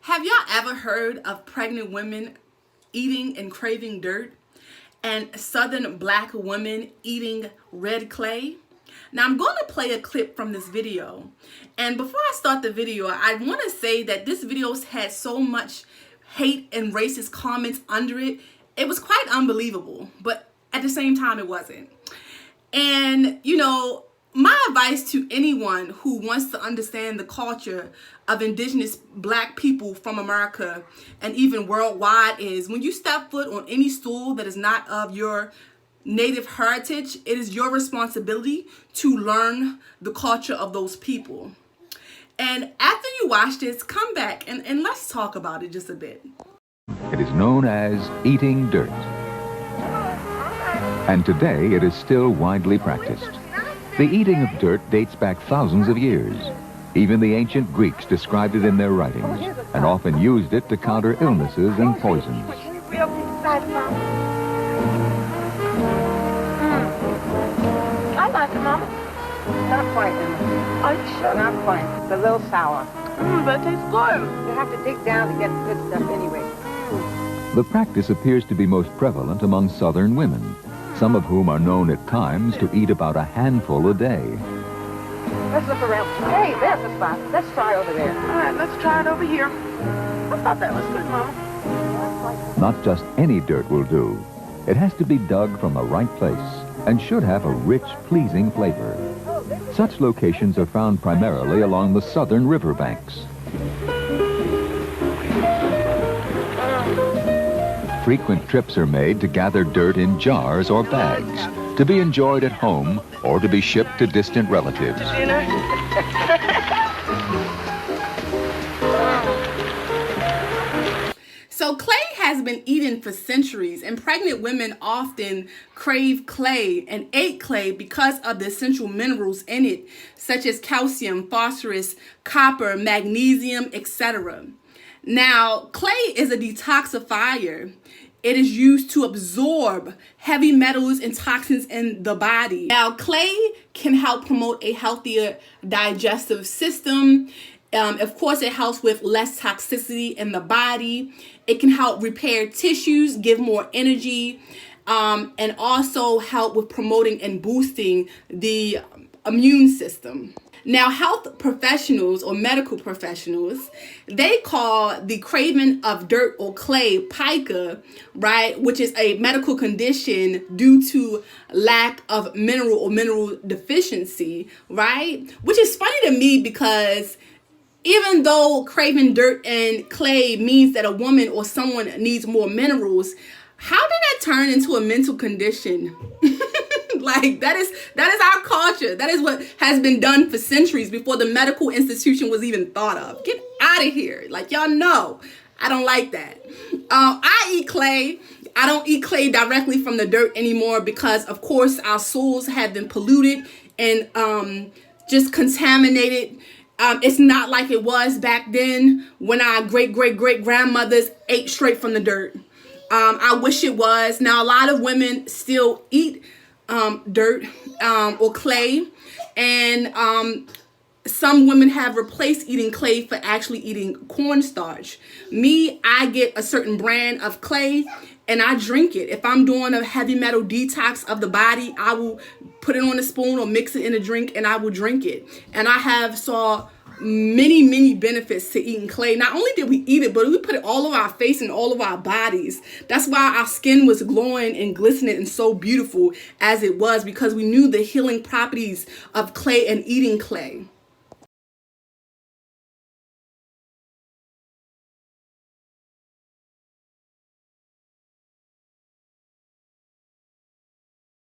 Have y'all ever heard of pregnant women eating and craving dirt and southern black women eating red clay? Now I'm going to play a clip from this video. And before I start the video, I want to say that this video had so much hate and racist comments under it. It was quite unbelievable, but at the same time it wasn't. And my advice to anyone who wants to understand the culture of indigenous black people from America and even worldwide is when you step foot on any stool that is not of your native heritage, it is your responsibility to learn the culture of those people. And after you watch this, come back and let's talk about it just a bit. It is known as eating dirt. And today it is still widely practiced. The eating of dirt dates back thousands of years. Even the ancient Greeks described it in their writings and often used it to counter illnesses and poisons. I like it, Mama. Not quite, Emma. Are you sure? Not quite. It's a little sour. But it tastes good. You have to dig down to get the good stuff anyway. The practice appears to be most prevalent among southern women, some of whom are known at times to eat about a handful a day. Let's look around. Hey, there's the spot. Let's try over there. All right, let's try it over here. I thought that was good, Mama. Not just any dirt will do. It has to be dug from the right place and should have a rich, pleasing flavor. Such locations are found primarily along the southern riverbanks. Frequent trips are made to gather dirt in jars or bags, to be enjoyed at home or to be shipped to distant relatives. So clay has been eaten for centuries, and pregnant women often crave clay and ate clay because of the essential minerals in it, such as calcium, phosphorus, copper, magnesium, etc. Now, clay is a detoxifier. It is used to absorb heavy metals and toxins in the body. Now, clay can help promote a healthier digestive system. Of course, it helps with less toxicity in the body. It can help repair tissues, give more energy, and also help with promoting and boosting the immune system. Now, health professionals or medical professionals, they call the craving of dirt or clay pica, right, which is a medical condition due to lack of mineral or mineral deficiency, right? Which is funny to me because even though craving dirt and clay means that a woman or someone needs more minerals, how did that turn into a mental condition? Like that is our culture. That is what has been done for centuries before the medical institution was even thought of. Get out of here. Like, y'all know, I don't like that. I eat clay. I don't eat clay directly from the dirt anymore because, of course, our souls have been polluted and just contaminated. It's not like it was back then when our great-great-great-grandmothers ate straight from the dirt. I wish it was. Now, a lot of women still eat dirt or clay, and some women have replaced eating clay for actually eating cornstarch. Me, I get a certain brand of clay and I drink it. If I'm doing a heavy metal detox of the body, I will put it on a spoon or mix it in a drink and I will drink it. And I have saw many benefits to eating clay. Not only did we eat it, but we put it all over our face and all of our bodies. That's why our skin was glowing and glistening and so beautiful as it was, because we knew the healing properties of clay and eating clay.